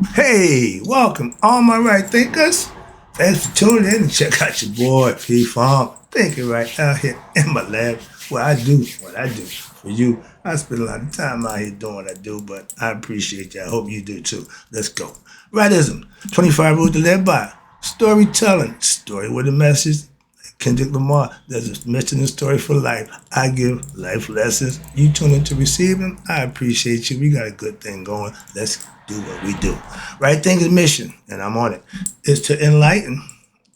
Hey, welcome, all my right thinkers. Thanks for tuning in and check out your boy P Farm. Thinking right out here in my lab where I do what I do for you. I spend a lot of time out here doing what I do, but I appreciate you. I hope you do too. Let's go. Rightism, 25 rules to live by. Storytelling, story with a message. Kendrick Lamar, there's a mission and story for life. I give life lessons. You tune in to receive them. I appreciate you. We got a good thing going. Let's do what we do. Right Thinker's mission, and I'm on it, is to enlighten,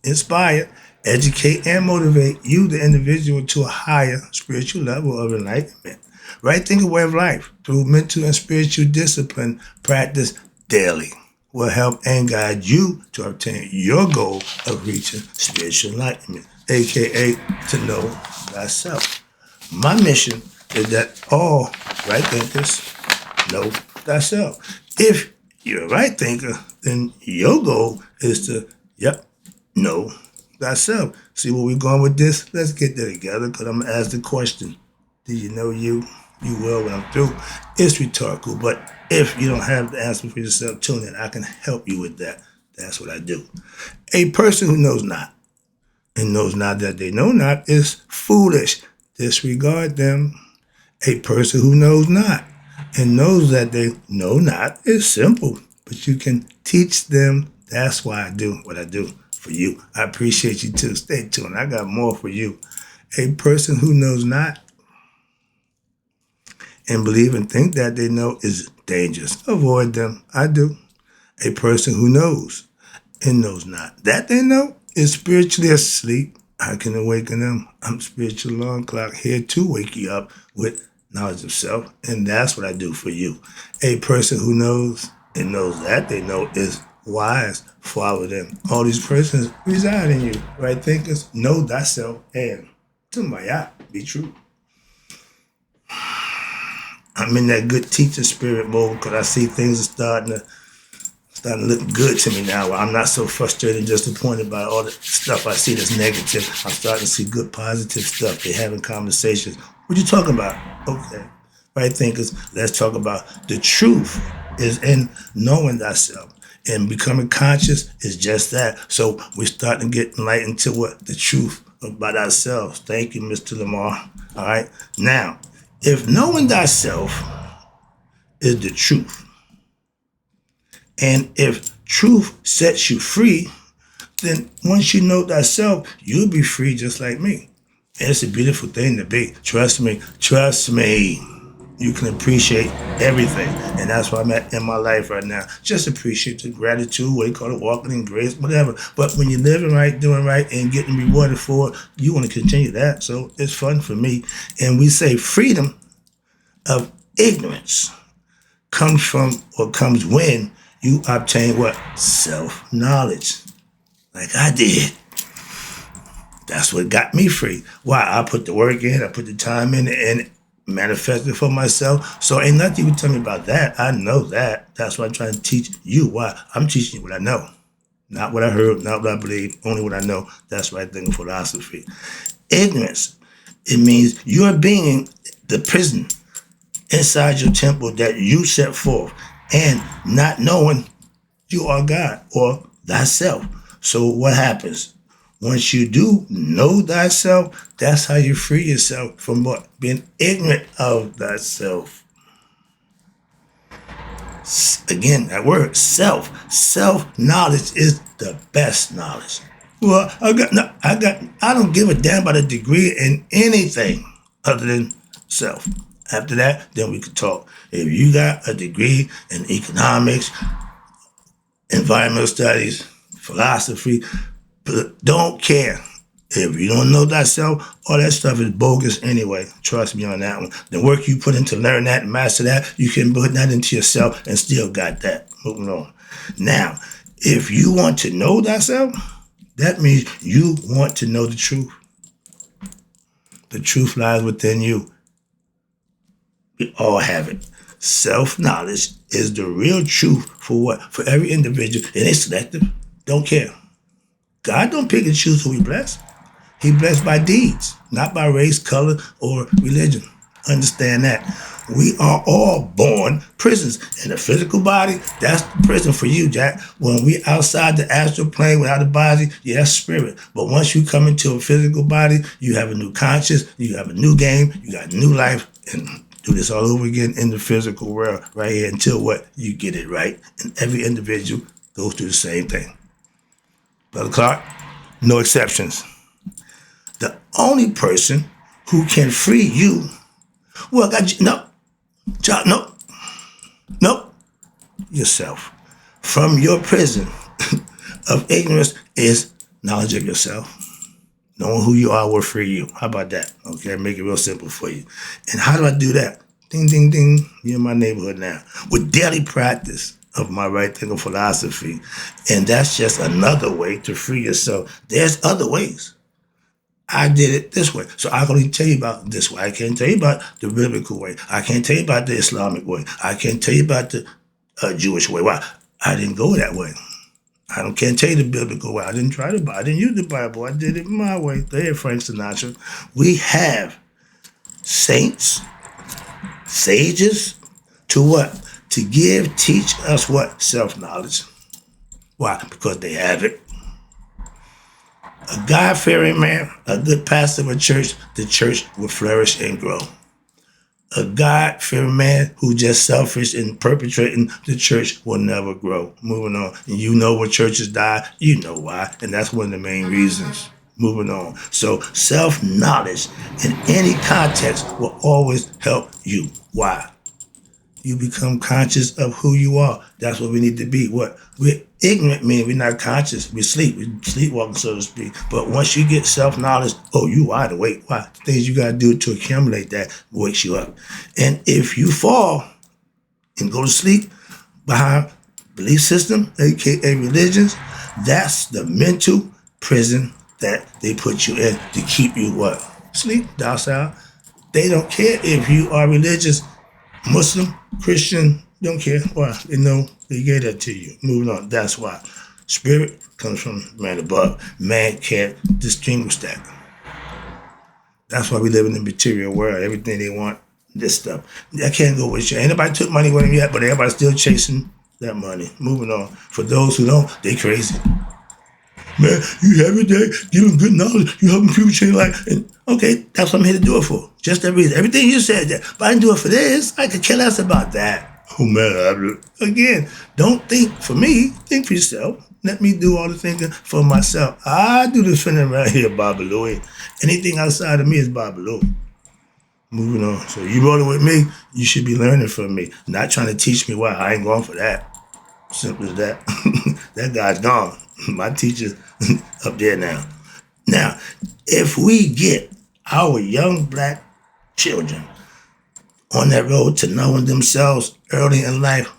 inspire, educate, and motivate you, the individual, to a higher spiritual level of enlightenment. Right Thinker way of life through mental and spiritual discipline practice daily will help and guide you to obtain your goal of reaching spiritual enlightenment, aka to know thyself. My mission is that all right thinkers know thyself. If you're a right thinker, then your goal is to, know thyself. See where we're going with this? Let's get there together because I'm going to ask the question. Do you know you? You will when I'm through. It's rhetorical, but if you don't have the answer for yourself, tune in. I can help you with that. That's what I do. A person who knows not and knows not that they know not is foolish. Disregard them. A person who knows not and knows that they know not is simple, but you can teach them. That's why I do what I do for you. I appreciate you too. Stay tuned. I got more for you. A person who knows not and believe and think that they know is dangerous. Avoid them. I do. A person who knows and knows not that they know is spiritually asleep. I can awaken them. I'm spiritual alarm clock here to wake you up with knowledge of self, and that's what I do for you. A person who knows and knows that they know is wise. Follow them. All these persons reside in you. Right thinkers, know thyself, and to my eye, be true. I'm in that good teacher spirit mode because I see things are starting to look good to me now. I'm not so frustrated and disappointed by all the stuff I see that's negative. I'm starting to see good, positive stuff. They're having conversations. What you talking about? Okay. Right thinkers, let's talk about the truth is in knowing thyself. And becoming conscious is just that. So we're starting to get enlightened to what the truth about ourselves. Thank you, Mr. Lamar. All right. Now, if knowing thyself is the truth, and if truth sets you free, then once you know thyself, you'll be free just like me. And it's a beautiful thing to be. Trust me. Trust me. You can appreciate everything. And that's where I'm at in my life right now. Just appreciate the gratitude, what you call it, walking in grace, whatever. But when you're living right, doing right, and getting rewarded for it, you want to continue that. So it's fun for me. And we say freedom of ignorance comes from or comes when you obtain what? Self-knowledge. Like I did. That's what got me free. Why? I put the work in, I put the time in, and manifested for myself. So ain't nothing you can tell me about that. I know that. That's why I'm trying to teach you. Why? I'm teaching you what I know. Not what I heard, not what I believe, only what I know. That's right thing in philosophy. Ignorance. It means you're being the prison inside your temple that you set forth and not knowing you are God or thyself. So what happens? Once you do know thyself, that's how you free yourself from what? Being ignorant of thyself. Again, that word, self. Self-knowledge is the best knowledge. Well, I don't give a damn about a degree in anything other than self. After that, then we could talk. If you got a degree in economics, environmental studies, philosophy, don't care. If you don't know thyself, all that stuff is bogus anyway. Trust me on that one. The work you put in to learn that and master that, you can put that into yourself and still got that. Moving on. Now, if you want to know thyself, that means you want to know the truth. The truth lies within you. We all have it. Self-knowledge is the real truth for what? For every individual. It ain't selective. Don't care. God don't pick and choose who he bless. He blessed by deeds, not by race, color, or religion. Understand that. We are all born prisons. In the physical body, that's the prison for you, Jack. When we outside the astral plane without the body, yeah, that's spirit. But once you come into a physical body, you have a new conscience, you have a new game, you got new life, and do this all over again in the physical world right here until what? You get it right. And every individual goes through the same thing. Brother Clark, no exceptions. The only person who can free you, well, no, yourself from your prison of ignorance is knowledge of yourself. Knowing who you are will free you. How about that? Okay, make it real simple for you. And how do I do that? Ding, ding, ding. You're in my neighborhood now. With daily practice of my right thinking philosophy. And that's just another way to free yourself. There's other ways. I did it this way. So I can only tell you about this way. I can't tell you about the biblical way. I can't tell you about the Islamic way. I can't tell you about the Jewish way. Why? I didn't go that way. Can't tell you the biblical way. I didn't use the Bible. I did it my way. There, Frank Sinatra. We have saints, sages, to what? To teach us what? Self-knowledge. Why? Because they have it. A God-fearing man, a good pastor of a church, the church will flourish and grow. A God-fearing man who just selfish and perpetrating, the church will never grow. Moving on. And you know when churches die, you know why. And that's one of the main reasons. Moving on. So self-knowledge in any context will always help you. Why? You become conscious of who you are. That's what we need to be. What? We're ignorant, meaning we're not conscious. We're sleepwalking, so to speak. But once you get self-knowledge, you wide awake. Why? The things you got to do to accumulate that wakes you up. And if you fall and go to sleep behind belief system, aka religions, that's the mental prison that they put you in to keep you what? Sleep, docile. They don't care if you are religious, Muslim, Christian, don't care. Why? They know they gave that to you. Moving on. That's why. Spirit comes from man above. Man can't distinguish that. That's why we live in the material world. Everything they want, this stuff. I can't go with you. Ain't nobody took money with them yet, but everybody's still chasing that money. Moving on. For those who don't, they crazy. Man, you every day give them good knowledge. You helping people change life. And okay, that's what I'm here to do it for. Just that reason. Everything you said that. But I didn't do it for this. I could care less about that. Oh man, again, don't think for me. Think for yourself. Let me do all the thinking for myself. I do this thing around here, Baba Louie. Anything outside of me is Baba Louie. Moving on. So you rolling with me, you should be learning from me. Not trying to teach me why. I ain't going for that. Simple as that. That guy's gone. My teacher's up there now. Now, if we get our young black children on that road to knowing themselves early in life,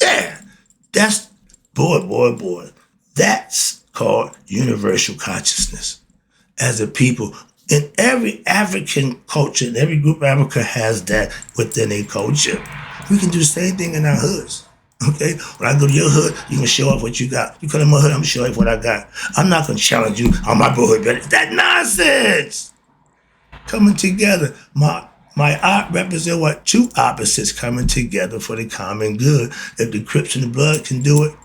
yeah, that's, boy, that's called universal consciousness. As a people, in every African culture, and every group of Africa has that within a culture. We can do the same thing in our hoods. Okay? When I go to your hood, you can show off what you got. You come to my hood, I'm going to show off what I got. I'm not going to challenge you on my hood better. That nonsense! Coming together. My art represents what? Two opposites coming together for the common good. If the Crips and the Blood can do it,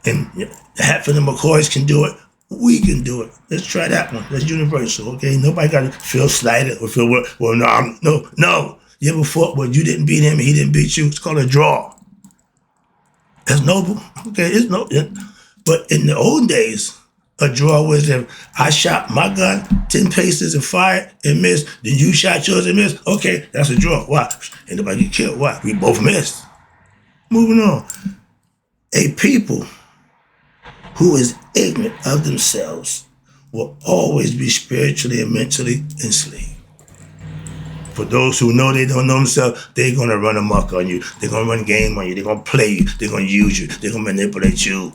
and the Hatfield and McCoys can do it, we can do it. Let's try that one. That's universal, okay? Nobody got to feel slighted or feel, no. You ever fought where you didn't beat him and he didn't beat you? It's called a draw. That's noble. Okay, it's no. But in the old days, a draw was if I shot my gun 10 paces and fired and missed, then you shot yours and missed. Okay, that's a draw. Why? Ain't nobody get killed. Why? We both missed. Moving on. A people who is ignorant of themselves will always be spiritually and mentally enslaved. For those who know they don't know themselves, they're going to run amok on you. They're going to run game on you. They're going to play you. They're going to use you. They're going to manipulate you.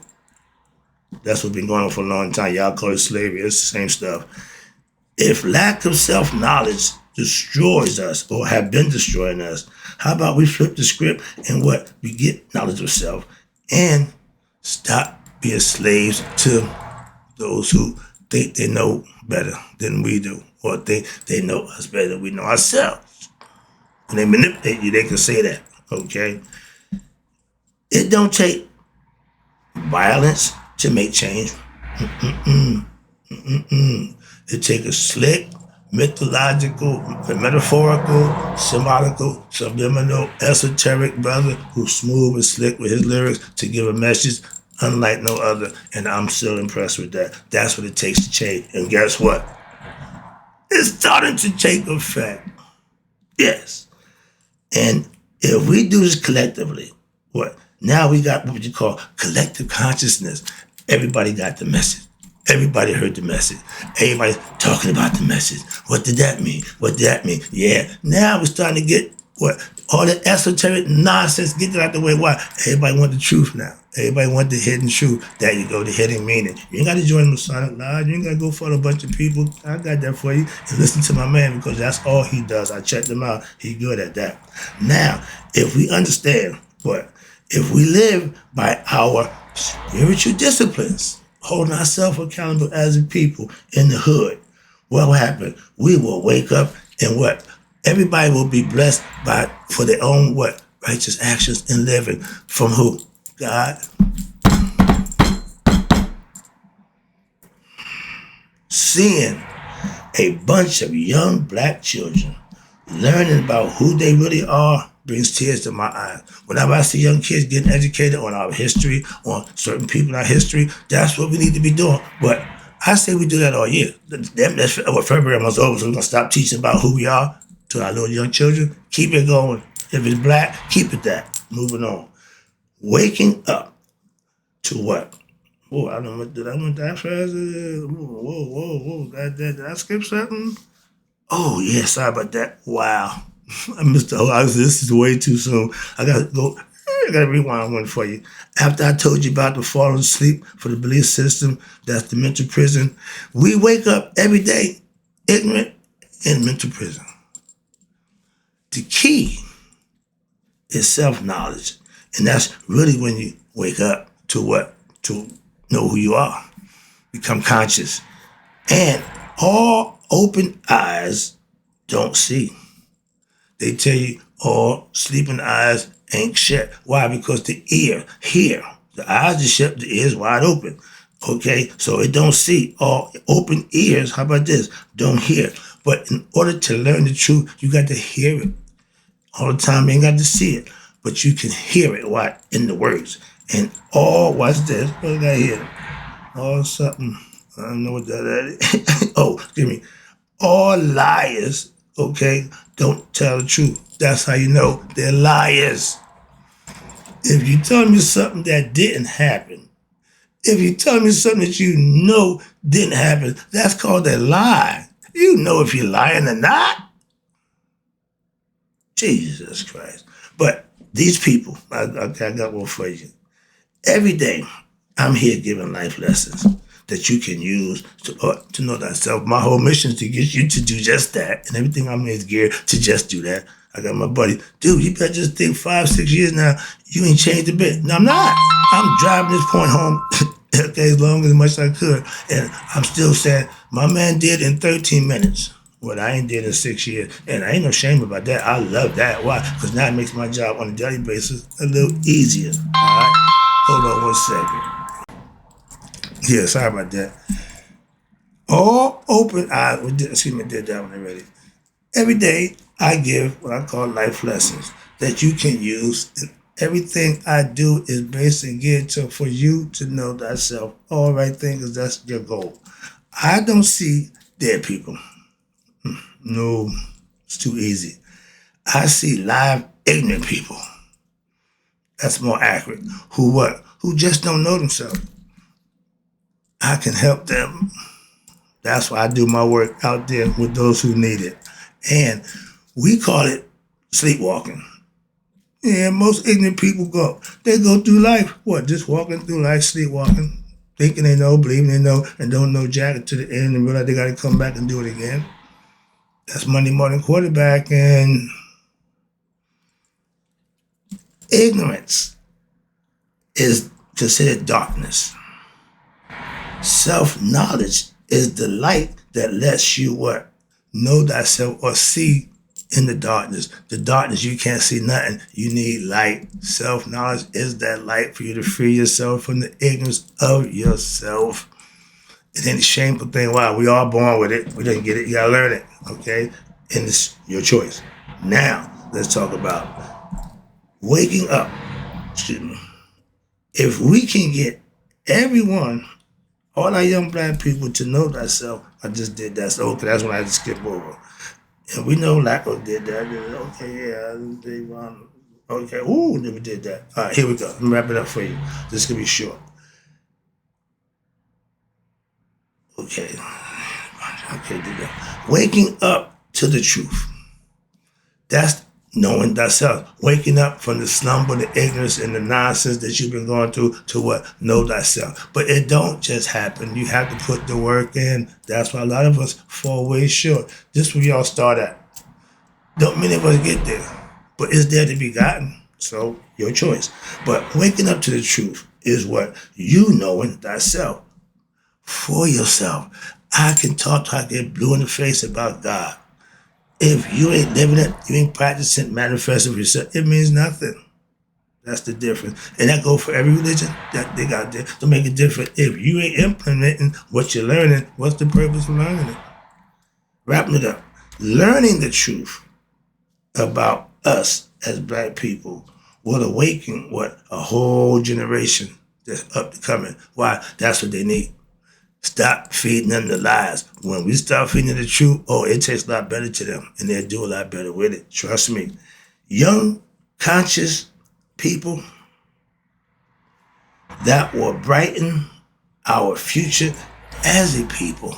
That's what's been going on for a long time. Y'all call it slavery. It's the same stuff. If lack of self-knowledge destroys us or have been destroying us, how about we flip the script and what? We get knowledge of self and stop being slaves to those who think they know better than we do. or think they know us better than we know ourselves. When they manipulate you, they can say that, okay? It don't take violence to make change. It takes a slick, mythological, metaphorical, symbolical, subliminal, esoteric brother who's smooth and slick with his lyrics to give a message unlike no other. And I'm still impressed with that. That's what it takes to change. And guess what? It's starting to take effect. Yes. And if we do this collectively, what? Now we got what you call collective consciousness. Everybody got the message. Everybody heard the message. Everybody's talking about the message. What did that mean? What did that mean? Yeah. Now we're starting to get what? All the esoteric nonsense, get that out the way. Why? Everybody want the truth now. Everybody want the hidden truth. There you go, the hidden meaning. You ain't got to join the Masonic Lodge. You ain't got to go follow a bunch of people. I got that for you. And listen to my man because that's all he does. I checked him out. He's good at that. Now, if we understand what? If we live by our spiritual disciplines, holding ourselves accountable as a people in the hood, what will happen? We will wake up and what? Everybody will be blessed by for their own what? Righteous actions in living. From who? God. Seeing a bunch of young black children learning about who they really are brings tears to my eyes. Whenever I see young kids getting educated on our history, on certain people in our history, that's what we need to be doing. But I say we do that all year. That's what February was over, so we're going to stop teaching about who we are to our little young children. Keep it going. If it's black, keep it that. Moving on. Waking up to what? Oh, I don't know. Did I went that fast? Whoa. Did I skip something? Oh, yeah, sorry about that. Wow. I missed the whole, this is way too soon. I gotta rewind one for you. After I told you about the falling asleep for the belief system, that's the mental prison, we wake up every day ignorant in mental prison. The key is self-knowledge. And that's really when you wake up to what? To know who you are. Become conscious. And all open eyes don't see. They tell you all sleeping eyes ain't shut. Why? Because the ear, hear. The eyes are shut, the ears wide open. Okay, so it don't see. All open ears, how about this? Don't hear. But in order to learn the truth, you got to hear it. All the time, you ain't got to see it. But you can hear it, what? In the words. And all, watch this, what did I hear? All something, I don't know what that is. Oh, excuse me. All liars, okay, don't tell the truth. That's how you know they're liars. If you tell me something that didn't happen, if you tell me something that you know didn't happen, that's called a lie. You know if you're lying or not. Jesus Christ. But these people, I got one for you. Every day, I'm here giving life lessons that you can use to know thyself. My whole mission is to get you to do just that. And everything I'm in is geared to just do that. I got my buddy, dude, you better just think 5-6 years now, you ain't changed a bit. No, I'm not. I'm driving this point home okay, as long as much as I could. And I'm still saying, my man did in 13 minutes what I ain't did in 6 years. And I ain't no shame about that. I love that. Why? Because now it makes my job on a daily basis a little easier. All right? Hold on 1 second. Yeah, sorry about that. All open eyes, excuse me, I did that one already. Every day, I give what I call life lessons that you can use. And everything I do is basically geared for you to know thyself. All right thing is that's your goal. I don't see dead people. No, it's too easy. I see live, ignorant people. That's more accurate. Who what? Who just don't know themselves. I can help them. That's why I do my work out there with those who need it. And we call it sleepwalking. Yeah, most ignorant people they go through life, what, just walking through life, sleepwalking, thinking they know, believing they know, and don't know jack to the end and realize they got to come back and do it again. That's Monday morning quarterback. And ignorance is considered darkness. Self-knowledge is the light that lets you what? know thyself or see in the darkness. The darkness, you can't see nothing. You need light. Self-knowledge is that light for you to free yourself from the ignorance of yourself. It ain't a shameful thing. Wow, we all born with it. We didn't get it. You gotta learn it, okay? And it's your choice. Now, let's talk about waking up. Excuse me. If we can get everyone, all our young black people, to know thyself, I just did that. So, okay, that's when I had to skip over. And we know Lacko did that. Okay, yeah. Okay, ooh, never did that. All right, here we go. Let me wrap it up for you. This is going to be short. Okay. Okay, did that. Waking up to the truth. That's knowing thyself. Waking up from the slumber, the ignorance, and the nonsense that you've been going through to what? Know thyself. But it don't just happen. You have to put the work in. That's why a lot of us fall way short. This is where y'all start at. Don't many of us get there. But it's there to be gotten. So, your choice. But waking up to the truth is what? You knowing thyself. For yourself. I can talk till I get blue in the face about God. If you ain't living it, you ain't practicing, manifesting for yourself, it means nothing. That's the difference. And that goes for every religion that they got there to make it different. If you ain't implementing what you're learning, what's the purpose of learning it? Wrapping it up. Learning the truth about us as black people will awaken what? A whole generation that's up to coming. Why? That's what they need. Stop feeding them the lies. When we start feeding them the truth, it tastes a lot better to them, and they'll do a lot better with it. Trust me. Young, conscious people that will brighten our future as a people.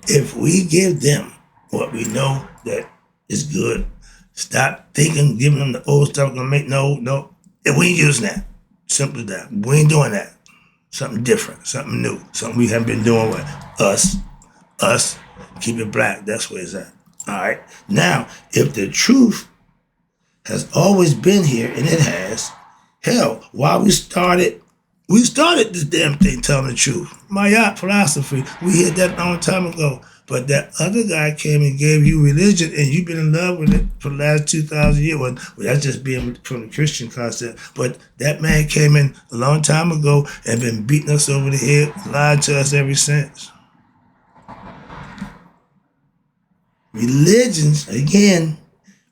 If we give them what we know that is good, stop thinking, giving them the old stuff, gonna make no. If we ain't using that, simple as that. We ain't doing that. Something different, something new, something we haven't been doing with us, keep it black, that's where it's at. All right. Now, if the truth has always been here, and it has, hell, while we started this damn thing telling the truth. Mayat philosophy, we heard that a long time ago. But that other guy came and gave you religion, and you've been in love with it for the last 2,000 years. Well, that's just being from the Christian concept. But that man came in a long time ago and been beating us over the head, lying to us ever since. Religions, again,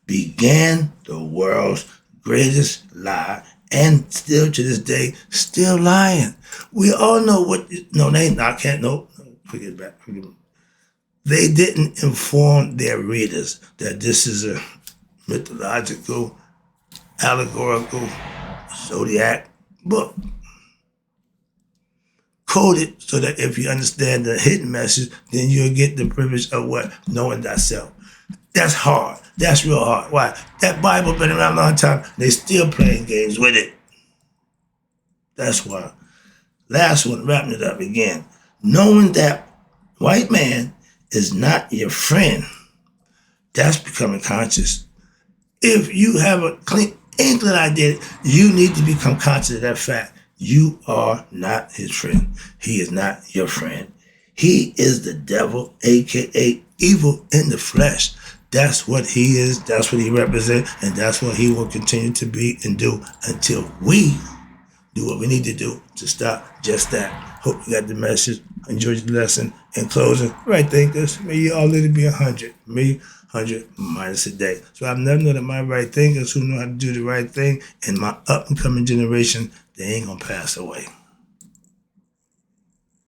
began the world's greatest lie, and still to this day, still lying. We all know what, forget it back. They didn't inform their readers that this is a mythological, allegorical, zodiac book. Coded so that if you understand the hidden message, then you'll get the privilege of what? Knowing thyself. That's hard. That's real hard. Why? That Bible been around a long time. They still playing games with it. That's why. Last one, wrapping it up again. Knowing that white man is not your friend, that's becoming conscious. If you have a clean inkling idea, you need to become conscious of that fact. You are not his friend. He is not your friend. He is the devil, aka evil in the flesh. That's what he is, that's what he represents, and that's what he will continue to be and do until we do what we need to do to stop just that. Hope you got the message. Enjoyed the lesson. In closing, right thinkers, may you all live to be 100. Me, 100 minus a day. So I've never known that my right thinkers who know how to do the right thing and my up and coming generation, they ain't gonna pass away.